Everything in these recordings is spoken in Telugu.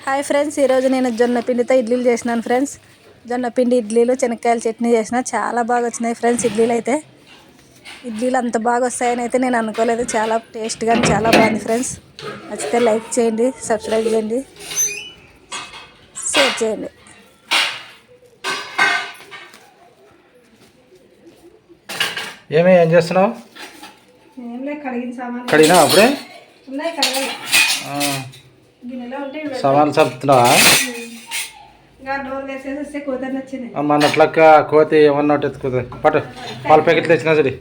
హాయ్ ఫ్రెండ్స్, ఈరోజు నేను జొన్న పిండితో ఇడ్లీలు చేసినాను ఫ్రెండ్స్. జొన్న పిండి ఇడ్లీలు, శనక్కాయల చట్నీ చేసిన. చాలా బాగా వచ్చినాయి ఫ్రెండ్స్. ఇడ్లీలు అంత బాగా వస్తాయని అయితే నేను అనుకోలేదు. చాలా టేస్ట్గా చాలా బాగుంది ఫ్రెండ్స్. నచ్చితే లైక్ చేయండి, సబ్స్క్రైబ్ చేయండి, షేర్ చేయండి. ఏం చేస్తున్నావు? కడిగినా అప్పుడే సామాన్లు చదువుతున్నావా? మన అట్లక్క కోతి ఏమన్నా ఎత్తుకుతుంది. పట్టు పాల ప్యాకెట్లు తెచ్చినా సరే.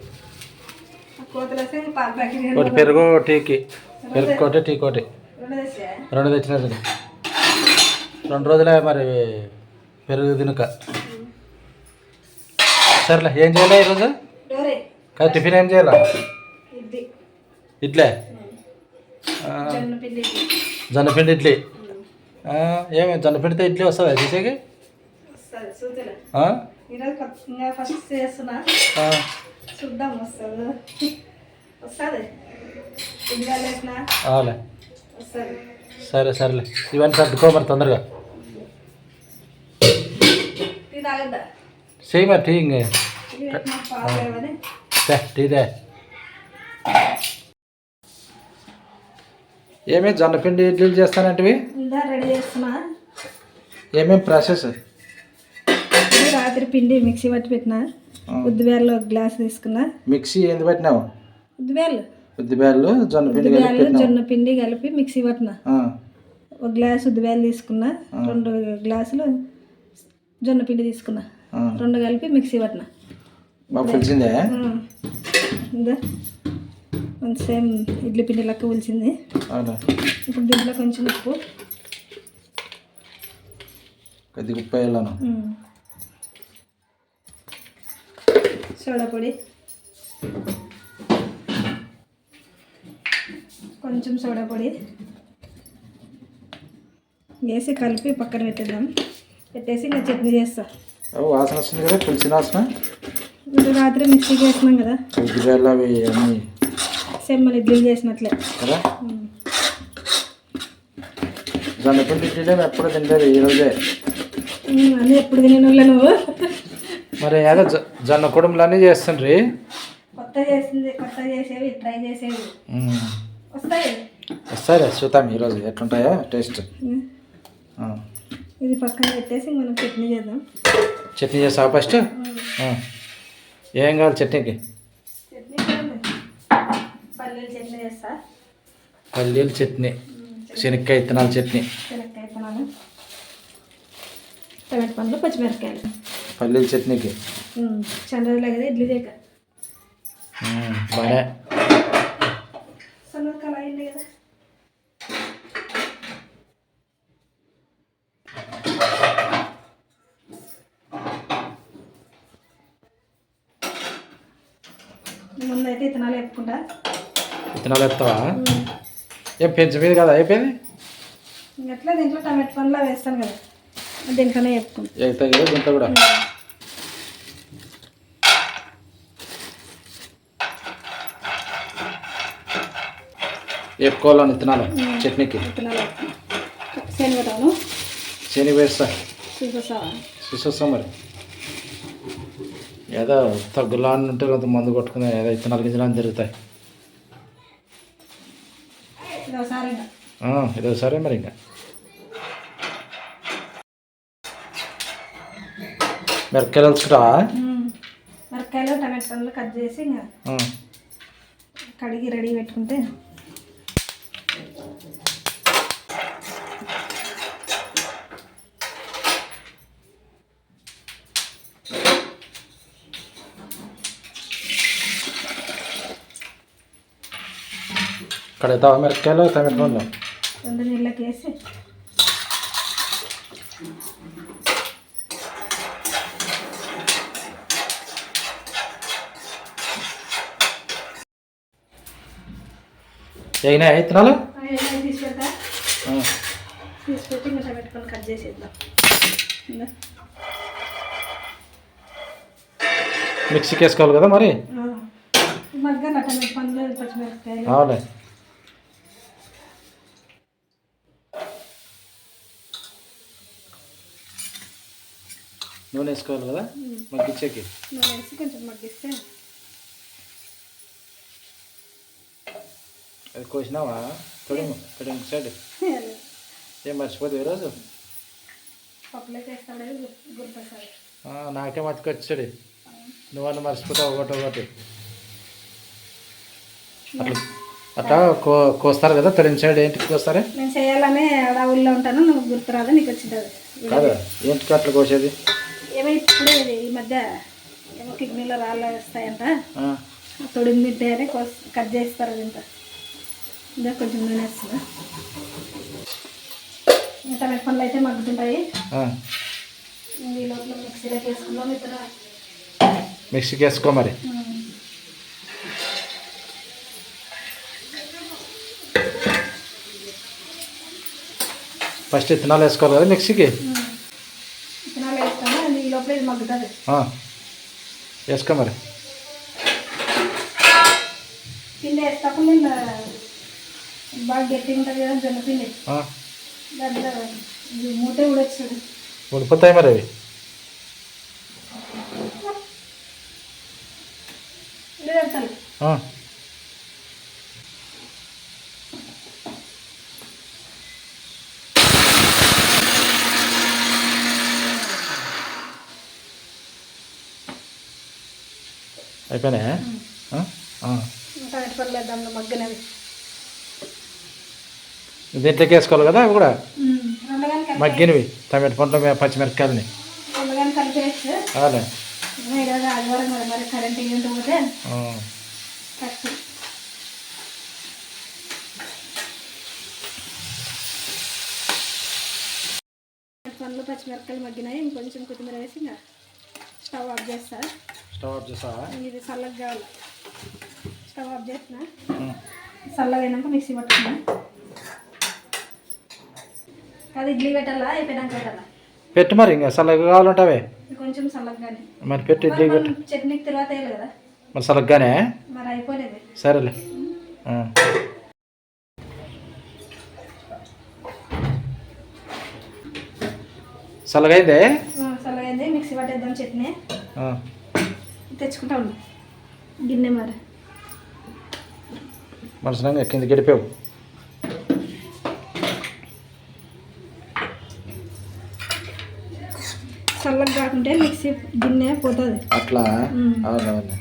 ఒకటి పెరుగు టీకి, పెరుగు కోటి టీ కోటి రెండు తెచ్చినా సరే. 2 రోజులే మరి పెరుగు తినక. సరేలే, ఏం చేయాలి ఈరోజు? టిఫిన్ ఏం చేయాలా? ఇడ్లీ, జొన్నపిండి ఇడ్లీ. ఏమి జొన్నపిండితో ఇడ్లీ వస్తుందా చేసేకి? సరే సరేలే, ఇవన్నీ సర్దుకో మరి తొందరగా. చెయ్యి మరి టీ. ఇంకే టీదే. ఏమేమి జొన్నపిండి ఇడ్లీలు చేస్తానంటివి? రెడీ చేస్తున్నా. ఏమేమి ప్రాసెస్? రాత్రి పిండి మిక్సీ పట్టి పెట్టిన. ఉద్దిబ్యాలు 1 గ్లాస్ తీసుకున్నా. మిక్సీ ఏంది పెట్టినావు? ఉద్దిబ్యాలు జొన్నపిండి కలిపి మిక్సీ పట్టిన. 1 గ్లాస్ ఉద్దిబ్యాలు తీసుకున్నా. 2 గ్లాసులు జొన్నపిండి తీసుకున్నా. 2 కలిపి మిక్సీ పట్టిన. పులిచిందే? సేమ్ ఇడ్లీ పిండి లెక్క పులిచింది. ఇప్పుడు దీంట్లో కొంచెం ఉప్పు, కొద్దిగా ఉప్పు వేయాలను, సోడా పొడి, కొంచెం సోడా పొడి వేసి కలిపి పక్కన పెట్టేద్దాం. పెట్టేసి ఇంకా చట్నీ చేస్తా. వాసన వస్తుంది కదా, పులిసిన వాసన. రాత్రి మిక్సీకి వేసినాం కదా, సేమ్ మన ఇడ్లీలు చేసినట్లే కదా. జొన్నపిండి ఇడ్లీలో ఎప్పుడు తింటారు ఈరోజే? అన్నీ ఎప్పుడు తినే నువ్వు. మరి ఏదో జొన్న కుడుములన్నీ చేస్తుండ్రి. కొత్త చేసేవి ట్రై చేసేవి వస్తాయి. చూద్దాం ఈరోజు ఎట్లుంటాయో టేస్ట్. ఇది పక్కన పెట్టేసి మనం చట్నీ చేద్దాం. చట్నీ చేస్తావా ఫస్ట్? ఏం కావాలి చట్నీకి? పల్లీల చట్నీ, శనక్కాయ విత్తనాల చట్నీ, టమాటా పండ్లు, పచ్చిమిరపకాయలు. పల్లీల చట్నీకి చాలా రోజులు కదా ఇడ్లీ లేక. బాగా సన్నకాయ అయింది కదా. ముందైతే విత్తనాలు వేపుకుంటా. విత్తనాలు వేస్తావా? ఏం పెంచు మీద కదా అయిపోయింది. ఇంకట్లా దీంట్లో టమాటా పండ్లు వేస్తాను కదా, దీంట్లోనే వేపుకుంటా. అవుతాయి కదా దీంట్లో కూడా. వేపుకోవాలని విత్తనాలు చట్నీకి. శనగ వేస్తా, చూసొస్తా. మరి ఏదో తగ్గులా ఉంటే కొంత మందు కొట్టుకుని ఏదో విత్తనాలు గింజలు జరుగుతాయి. ఇదో సరే మరి. ఇంకా మిరపకాయలు వచ్చుకుంటావా? మిరపకాయలు టమాటా పండ్లు కట్ చేసి ఇంకా కడిగి రెడీ పెట్టుకుంటే. కడుగుతావా మిరపకాయలు టమాటా పండ్లు? 2 నీళ్ళకి వేసి అయినా విత్తనాలు తీసి పెట్టి ఇంకా టమాటా పండ్లు కట్ చేసేద్దాం. మిక్సీకి వేసుకోవాలి కదా మరి. మగ్గన టమాటా పండ్లు, పచ్చిమిరపకాయలు. అవులే. నూనె వేసుకోవాలి కదా మగ్గిచ్చేకి. నూనె వేసి కొంచెం మగ్గిస్తే అది కోసినావా? తొడిము సైడ్ ఏం మర్చిపోదు ఈరోజు. పప్పులోకి వేస్తాడే గుర్తొస్తుంది. నాకే మతికొచ్చాడు, నువ్వన్నా మర్చిపోతావు ఒకటి. అట్లా అట్లా కోస్తారు కదా తొడిమ సైడ్. ఏంటికి కోస్తారే? నేను చేయాలనే ఊళ్ళో ఉంటాను, నువ్వు గుర్తురాదు, నీకు వచ్చింటుంది కాదు. ఏంటికి అట్లా కోసేది? ఏమో ఇప్పుడే ఈ మధ్య ఏమో కిడ్నీలో రాళ్ళు వస్తాయంట, తొడిమి మిడ్డే కట్ చేస్తారు. ఇంత ఇంకా కొంచెం నూనె వేస్తుందా. ఇంకా టమాటా పండ్లు అయితే మగ్గుతుంటాయి. ఈ లోపల మిక్సీలోకి వేసుకుందాం. ఇతర మిక్సీకి వేసుకో మరి. ఫస్ట్ ఇత్తనాలు వేసుకోవాలి కదా మిక్సీకి. ఇత్తనాలు వేస్తాను, ఈ లోపల ఇది మగ్గుతుంది. వేసుకో మరి. పిండి వేస్తాప్పుడు నేను బాగా గట్టిగా ఉంటుంది కదా జొన్న పిండి, దాంట్లో మూట ఉడొచ్చాడు. ఉడిపోతాయి మరి అవి. అయిపోయినాయా? టమాటా పళ్ళు వేద్దాం మగ్గనవి. దీంట్లోకి వేసుకోవాలి కదా అవి కూడా మగ్గినవి. టమాటా పండ్లు పచ్చిమిరపకాయలని కలిపేస్తే ఈరోజు ఆదివారం కదా, మరి కరెంట్ ఏంటి పోతే కష్టం. పండ్లు పచ్చిమిరపకాయలు మగ్గినాయి. ఇంకొంచెం కొత్తిమీర వేసి ఇంకా స్టవ్ ఆఫ్ చేస్తా. స్టవ్ ఆఫ్ చేస్తావా? ఇది చల్లగా కావాలి. స్టవ్ ఆఫ్ చేసిన చల్లగా అయినాక మిక్సీ పట్టుకున్నా. అది ఇడ్లీ పెట్టాలా అయిపోయినాక పెట్టాలా? పెట్టు మరి. ఇంకా చల్లగా కావాలంటావే కొంచెం చల్లగానే మరి పెట్టు. ఇడ్లీ పెట్టు. చట్నీకి తర్వాత వేయాలి కదా మరి చల్లగానే. మరి అయిపోలేదు. సరేలే. చల్లగైందే. చల్లగైంది. మిక్సీ పట్టేద్దాం. చట్నీ తెచ్చుకుంటా ఉన్నా గిన్నె. మరి మనసునంగా కింద గడిపావు. చల్లగా కాకుంటే మిక్సీ గిన్నె పోతుంది అట్లా. అవునవును.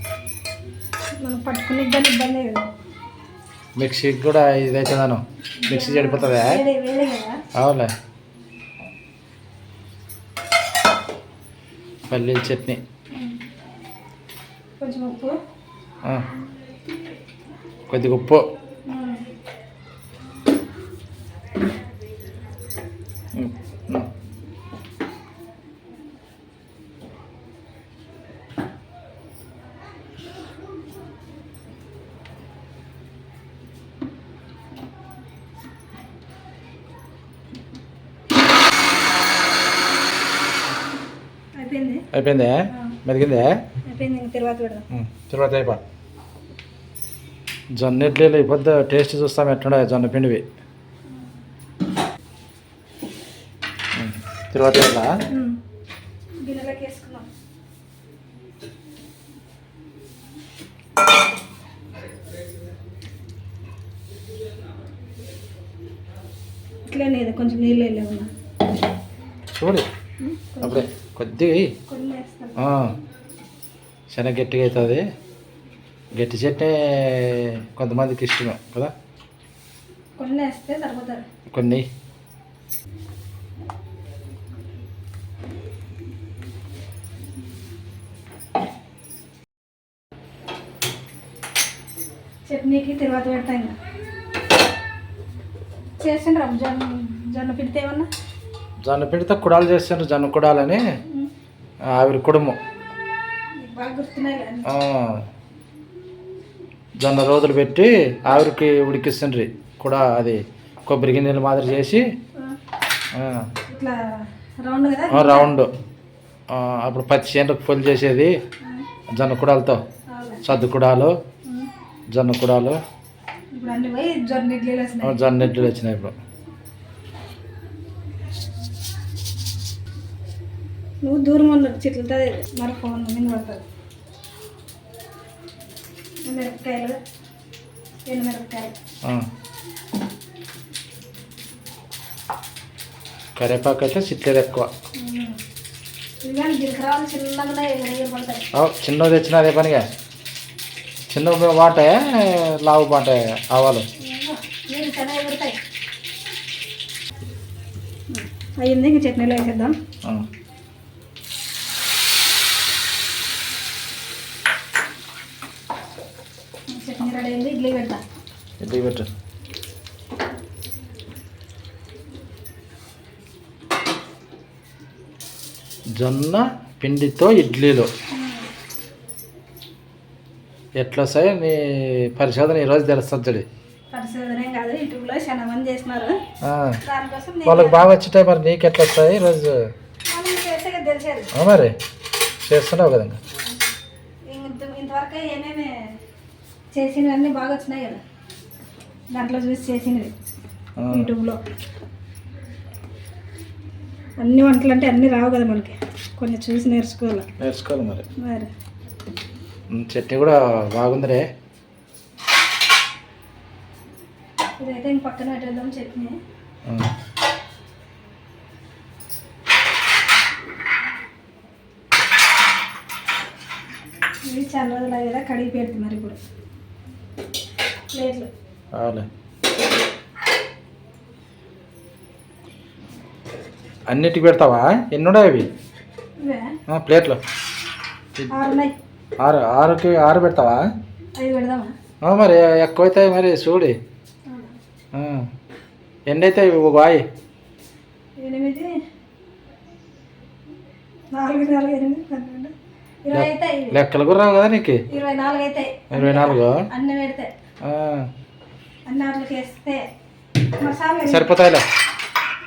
మనం పట్టుకునే దాన్ని ఇబ్బంది కదా. మిక్సీకి కూడా ఇదైతే దాను మిక్సీ చెడిపోతుందా? వేడే కదా. అవులే. పల్లీల చట్నీ, కొంచెం ఉప్పు, కొద్దిగా ఉప్పు, అయిపోయిందా? మెదిగిందా? తర్వాత అయిపో. జొన్న ఇడ్లీలు ఇప్పుడు టేస్ట్ చూస్తాం ఎట్లుండే. జొన్న పిండివి తర్వాత గిన్నెలోకి వేసుకున్నాం. ఇట్లనే కొంచెం నీళ్ళు వెళ్ళాము చూడు. అప్పుడే కొద్దిగా శనగ గట్టిగా అవుతుంది. గట్టి చట్నీ కొంతమందికి ఇష్టమే కదా. కొన్ని వేస్తే సరిపోతారు. కొన్ని చట్నీకి తర్వాత పెడతా. ఇంకా చేసిండ్రా జొన్న పిండితే ఏమన్నా? జొన్న పిండితో కుడాలు చేస్తుండ్రు. జొన్న కుడాలని ఆవిరి కుడుము. బాగా గుర్తున్నాయి. జొన్న రోజులు పెట్టి ఆవిరికి ఉడికిస్తుండ్రి కూడా. అది కొబ్బరి గిన్నెల మాదిరి చేసి రౌండ్. అప్పుడు పచ్చి చేనుకు ఫుల్ చేసేది జొన్న కుడాలతో. సద్దు కుడాలు, జొన్న కుడాలు, జొన్న ఇడ్లీలు వచ్చినాయి ఇప్పుడు. నువ్వు దూరం ఉన్న చెట్లతో మరి ఫోన్ మీద పడుతుంది. మిరపకాయలు ఎండుమిరపకాయలు కరివేపాకు అయితే చిట్లేదు ఎక్కువ. ఇవి జీలకర్ర చిన్నగా ఎగరపడతాయి. చిన్నవి తెచ్చిన అదే పనిగా చిన్న బాటాయా లావు బాటాయా ఆవాలు చాలా ఎగురుతాయి. అయ్యింది, ఇంక చట్నీలో వేసేద్దాం. చట్నీ రెడీ అయింది, ఇడ్లీ పెడతా. ఇడ్లీ పెట్టు. జొన్న పిండితో ఇడ్లీలు ఎట్లా వస్తాయి? నీ పరిశోధన ఈరోజు తెలుస్తుంది. పరిశోధనే కాదు, యూట్యూబ్లో చాలా మంది చేస్తున్నారు. దానికోసం వాళ్ళకి బాగా వచ్చుంటాయి, మరి నీకు ఎట్లా వస్తాయి ఈరోజు? తెలిసేది మరి చేస్తున్నావు కదా. ఇంతవరకు ఏమేమి చేసినవన్నీ బాగా వచ్చినాయి కదా, దాంట్లో చూసి చేసినవి యూట్యూబ్లో. అన్ని వంటలు అంటే అన్నీ రావు కదా మనకి, కొన్ని చూసి నేర్చుకోవాలి మరి. చట్నీ కూడా బాగుందిరే. ఇదైతే ఇంక పక్కన పెట్టేద్దాం చట్నీ. ఇవి చాలా రోజులు అయ్యేదా కడిగి పెడుతుంది మరి ఇప్పుడు ప్లేట్లు. అన్నిటికి పెడతావా? ఎన్ని ఉన్నాయి అవి ప్లేట్లు? 6 ఉన్నాయి. 6 పెడతావా? 5 పెడదామా? మరి ఎక్కువ అవుతాయి మరి చూడి. ఎన్ని అవుతాయి బాయ్? 8, 4, 4, 8, 12, 20 అవుతాయి. లెక్కలు కూడా రావు కదా నీకు? 24 అవుతాయి. 24 అన్నీ పెడితే అన్ని వాటికి వేస్తే సరిపోతాయిలే.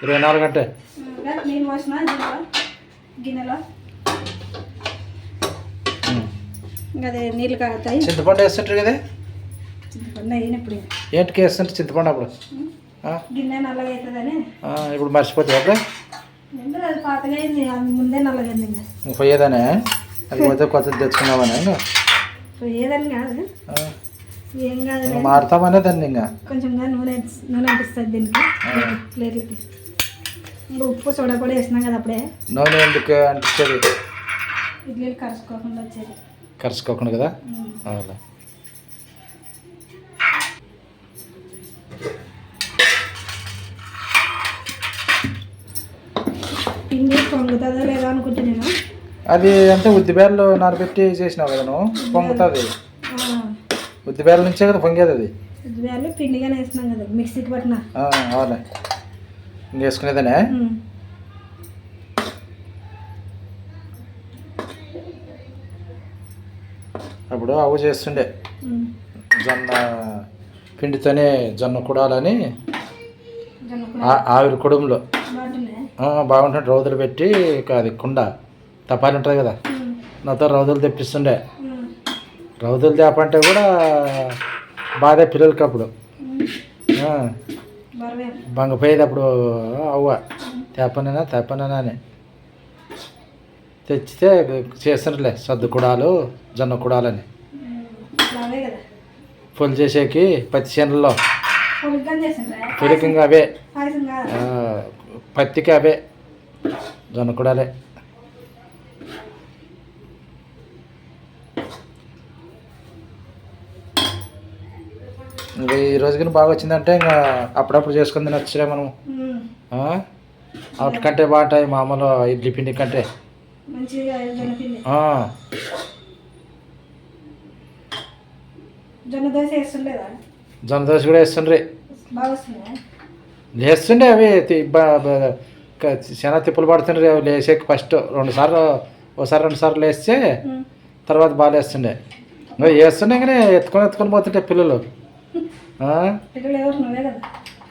24 అంటే నీళ్ళు పోసిన గిన్నెలో ఇంకా అదే నీళ్ళు కాగుతాయి. చింతపండు వేస్తుంటారు కదా? చింతపండు అయినప్పుడు ఏంటికి వేస్తుంటారు చింతపండు అప్పుడు? గిన్నె నల్లగా అవుతుందని. ఇప్పుడు మర్చిపోతాయి అప్పుడు? అది పాతగా అయింది, ముందే నల్లగా అయింది. పోయేదానే? అది పోతే కొత్తది తెచ్చుకున్నామని? పోయేదని కాదు, ఏం కాదు, మారుతామనే దాన్ని. ఇంకా కొంచెం నూనె అనిపిస్తుంది దీనికి ప్లేట్లకి. ఇంకా ఉప్పు సోడా కూడా వేసినాం కదా అప్పుడే. నూనె ఎందుకు అనిపించేది? ఇడ్లీలు కరుచుకోకుండా వచ్చేది. కరుచుకోకుండా కదా? అవునా. పిండి పొంగుతుందో లేదో అనుకుంటున్నాను. అది అంటే ఉద్దిబేరలు నానబెట్టి చేసినావు కదా నువ్వు, పొంగుతుంది. ఉద్దిబేరల నుంచే కదా పొంగేది అది. ఉద్దిబేరలు పిండిగానే వేసినాం కదా మిక్సీకి పట్టిన. అవునా, ఇంకేసుకునేదనే. అప్పుడు అవు చేస్తుండే జొన్న పిండితోనే జొన్న కుడాలని ఆవిరి కుడుంలో బాగుంటుంది. రౌతులు పెట్టి అది కుండ తపాలి ఉంటుంది కదా, నాతో రౌతులు తెప్పిస్తుండే. రౌతులు తేపంటే కూడా బాధే పిల్లలకి. అప్పుడు బంగపోయేది అప్పుడు. అవ్వ తేపనైనా అని తెచ్చితే చేస్తుండలే సద్దు కుడాలు జొన్న కుడాలని. పొలి చేసేకి పత్తి చేనుల్లో పొలికంగా అవే, పత్తికి అవే జొన్న కుడాలే. ఇంకా ఈ రోజుకి బాగా వచ్చిందంటే ఇంకా అప్పుడప్పుడు చేసుకుని తినొచ్చులే మనం. వాటికంటే బాగుంటాయి మామూలు ఇడ్లీ పిండి కంటే. జొన్న దోశ వేస్తుండేదా? జొన్న దోశ కూడా వేస్తుండ్రి. లేస్తుండే అవి చాలా తిప్పులు పడుతుండ్రి. అవి లేసేకి ఫస్ట్ 2 సార్లు, ఒకసారి 2 సార్లు లేస్తే తర్వాత బాగా లేస్తుండే. వేస్తుండే కానీ ఎత్తుకొని పోతుంటే పిల్లలు.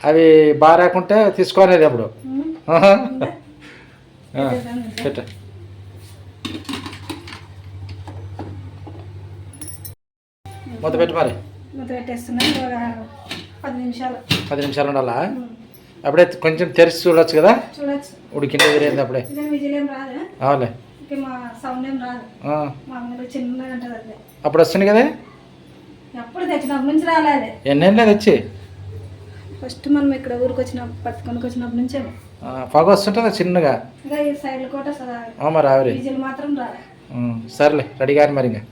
అవి బాగా రాకుంటే తీసుకోనేది అప్పుడు. పెట్ట మూత పెట్టి మరి మూత పెట్టేస్తున్నా. 10 నిమిషాలు ఉండాలా? అప్పుడే కొంచెం తెరిచి చూడొచ్చు కదా, చూడొచ్చు ఉడికింటే వేరేది అప్పుడే. విజిల్ ఏం రాదు. అవులే. ఇంకా మా సౌండ్ ఏం రాదు. మా అమ్మలో చిన్నగా ఉంటుంది అదే. అప్పుడు వస్తుంది కదా. ఎప్పుడు తెచ్చినప్పటి నుంచి రాలేదు. ఎన్నేళ్ళే తెచ్చి ఫస్ట్ మనం ఇక్కడ ఊరికి పట్టుకొని వచ్చినప్పటి నుంచే పొగ వస్తుంటుందా చిన్నగా. ఇంకా ఈ సైడ్లు కూడా మరి ఆవిరి డీజిల్ మాత్రం రాదు. సర్లే రెడీ కానీ మరి ఇంకా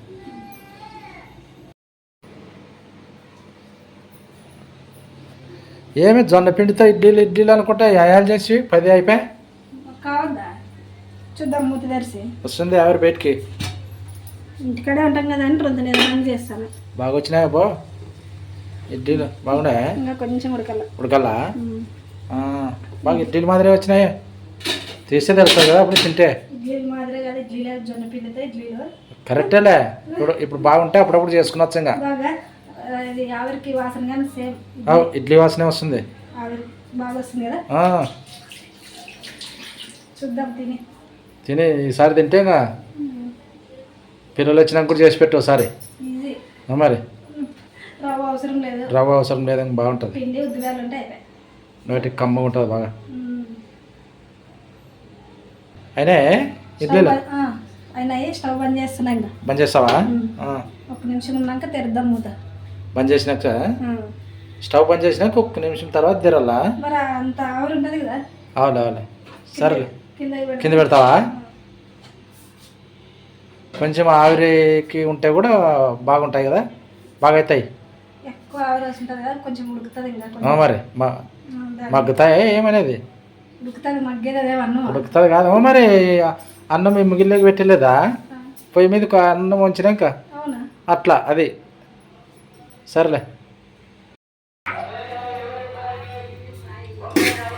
ఏమి జొన్న పిండితో ఇడ్లీలు అనుకుంటా యాయాలు చేసి 10 అయిపోయి కావద్దా చూద్దాం మూతి తెరిసి వస్తుంది ఆవిరి బయటికి. ఇంటికాడే ఉంటాం కదా అని 2 నిదానం చేస్తాను. బాగా వచ్చినాయా బో ఇడ్లీలు బాగున్నాయా? ఇంకా కొంచెం ఉడకల్లా బాగా ఇడ్లీలు మాదిరి వచ్చినాయి. తీస్తే తెలుస్తుంది కదా అప్పుడు తింటే. ఇడ్లీలు మాదిరి కదా ఇడ్లీలు జొన్న పిండితో ఇడ్లీలు కరెక్టేలే. ఇప్పుడు బాగుంటే అప్పుడప్పుడు చేసుకునొచ్చు. ఇంకా ఇది ఆవిరికి వాసన కానీ సేమ్ ఇడ్లీ వాసనే వస్తుంది. ఆవిరి బాగా వస్తుంది కదా. చూద్దాం తిని ఈసారి తింటే ఇంకా పిల్లలు వచ్చినాక కూడా చేసి పెట్టు ఒకసారి. ఈజీ మరి రవ్వ అవసరం లేదు. రవ్వ అవసరం లేదు. ఇంకా బాగుంటుంది. పిండి ఉద్దివేలు ఉంటే అయిపోయి నోటికి కమ్మగా ఉంటుంది బాగా. అయినా ఇడ్లీలు అయినాయి. స్టవ్ బంద్ చేస్తున్నా. ఇంకా బంద్ చేస్తావా? 1 నిమిషం ఉన్నాక తెరుద్దాం మూత. బంద్ చేసినాక స్టవ్ బంద్ చేసినాక 1 నిమిషం తర్వాత తెరల్లా. మరి అంత ఆవిరి ఉంటుంది కదా. అవులే సరే కింద కింద పెడతావా? కొంచెం ఆవిరికి ఉంటే కూడా బాగుంటాయి కదా. బాగా అవుతాయి. ఎక్కువ ఆవిరి వస్తుంటుంది కదా కొంచెం ఉడుకుతుంది. ఇంకా మరి మగ్గుతాయి ఏమనేది ఉడుకుతుంది. మగ్గేది అదే అన్నం ఉడుకుతుంది కాదు. మరి అన్నం మిగిలిలోకి పెట్టలేదా? పొయ్యి మీద అన్నం వంచినాక అవునా అట్లా అది. సరేలే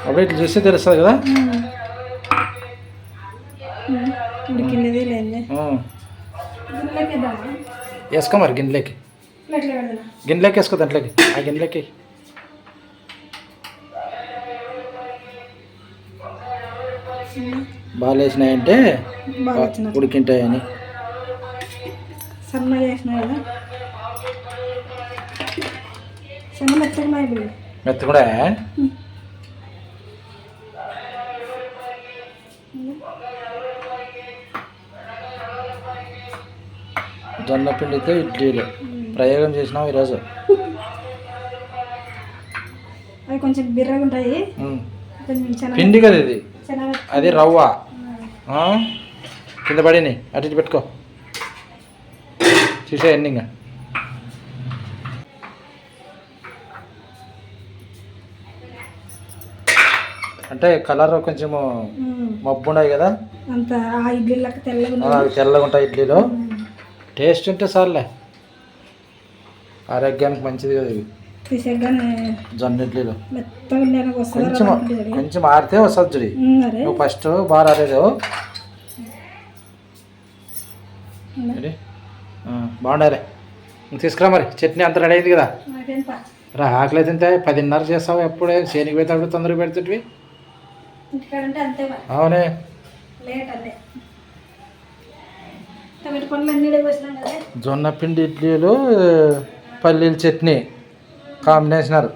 అప్పుడు ఇట్లా చూస్తే తెలుస్తుంది కదా. ఉడికినది లేదు. వేసుకో మరి గిన్నెలోకి వేసుకో. దాంట్లోకి ఆ గిన్నెలోకి బాగా వేసినాయంటే ఉడికింటాయని. సన్న చేసిన కదా. సన్న మెత్త కూడా జొన్న పిండితో ఇడ్లీలు ప్రయోగం చేసినాం ఈరోజు. అవి కొంచెం బిర్రగా ఉంటాయి. పిండి కదా ఇది. అది రవ్వ కింద పడిని అటు ఇటు పెట్టుకో. చూసే ఎండింగ్ అంటే కలర్ కొంచెము మబ్బు ఉన్నాయి కదా. తెల్లగా ఉంటాయి ఇడ్లీలు. టేస్ట్ ఉంటే సార్లే. ఆరోగ్యానికి మంచిది కదా ఇవి జొన్న ఇడ్లీలు. కొంచెం ఆరితే వస్తుంది చూడి. నువ్వు ఫస్ట్ బాగా రాలేదు. బాగుండాలి. తీసుకురా మరి. చట్నీ అంత రెడీ అయింది కదా. రా ఆకలి తింటే 10:30 చేస్తావు. ఎప్పుడే శనికి పోతే తొందరగా పెడుతుంటివి. అవునే జొన్న పిండి ఇడ్లీలు పల్లీల చట్నీ కాంబినేషనర్.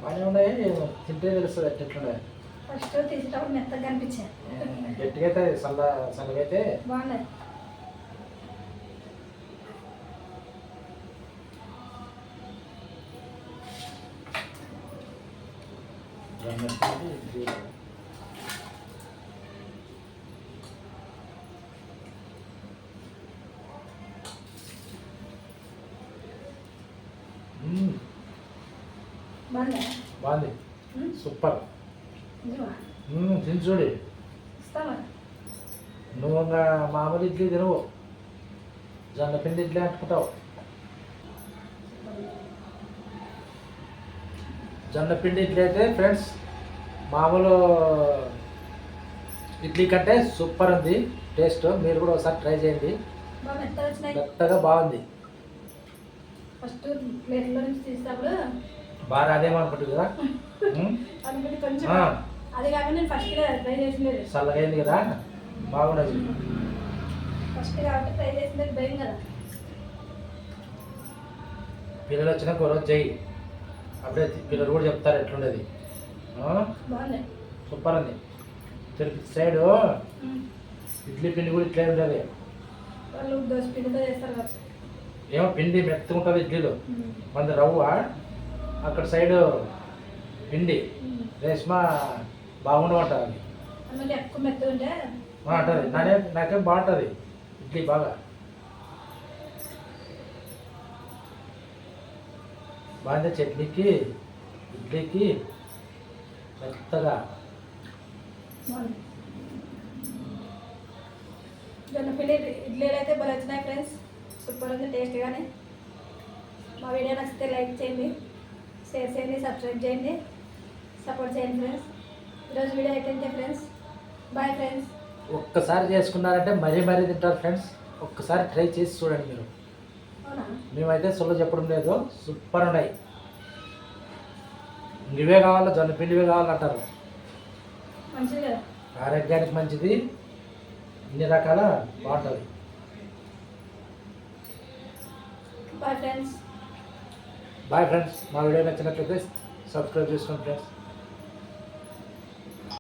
బాగానే ఉన్నాయి. తింటే తెలుస్తుంది ఎట్లుండే. గట్టిగా అయితే చల్లగా అయితే బాగున్నాయి. బాగుంది. సూపర్. తిని చూడి. నువ్వు ఇంకా మామూలు ఇడ్లీ తినవు. జొన్న పిండి ఇడ్లీ అంటుకుంటావు. జొన్న పిండి ఇడ్లీ అయితే ఫ్రెండ్స్ మామూలు ఇడ్లీ కంటే సూపర్ ఉంది టేస్ట్. మీరు కూడా ఒకసారి ట్రై చేయండి. మెత్తగా బాగుంది. ఫస్ట్ ప్లేట్లో నుంచి తీసినప్పుడు బాగా అదేమనుకుంటుంది కదా. అది కాక నేను ఫస్ట్ ట్రై చేసినది చల్లగా అయింది కదా. బాగుండదు. ఫస్ట్ కాబట్టి ట్రై చేసినది భయం కదా. పిల్లలు వచ్చినాక ఒక రోజు చెయ్యి. అప్పుడే పిల్లలు కూడా చెప్తారు ఎట్లుండేది. బాగుంది. సూపర్ అండి. తిరుపతి సైడు ఇడ్లీ పిండి కూడా ఇట్లే ఉండేది. వాళ్ళు దోశ పిండితో చేస్తారు కదా. ఏమో పిండి మెత్తగా ఉంటుంది ఇడ్లీలో, మన రవ్వ అక్కడ సైడు పిండి రేష్మా బాగుండమంట. అది అందుకే ఎక్కువ మెత్తగా ఉంటే అంటుంది. నాకేం బాగుంటుంది ఇడ్లీ బాగా బాగుంది. చట్నీకి ఇడ్లీకి మెత్తగా. జొన్నపిండి ఇడ్లీలు అయితే బాగా వచ్చినాయి ఫ్రెండ్స్. సూపర్ ఉంది, టేస్ట్గానే. మా వీడియో నచ్చితే లైక్ చేయండి, షేర్ చేయండి, సబ్స్క్రైబ్ చేయండి, సపోర్ట్ చేయండి ఫ్రెండ్స్. ఈరోజు వీడియో అయిపోయింది ఫ్రెండ్స్. Bye friends. ఒక్కసారి చేసుకున్నారంటే మరీ తింటారు ఫ్రెండ్స్. ఒక్కసారి ట్రై చేసి చూడండి మీరు. అవునా? మేమైతే సొల్లు చెప్పడం లేదు, సూపర్ ఉన్నాయి. ఇవే కావాలా, జొన్నపిండివే కావాలంటారు. మంచిది కదా, ఆరోగ్యానికి మంచిది, ఇన్ని రకాల బాగుంటుంది. Bye friends. Bye friends. మా వీడియో నచ్చినట్లయితే సబ్స్క్రైబ్ చేసుకోండి ఫ్రెండ్స్.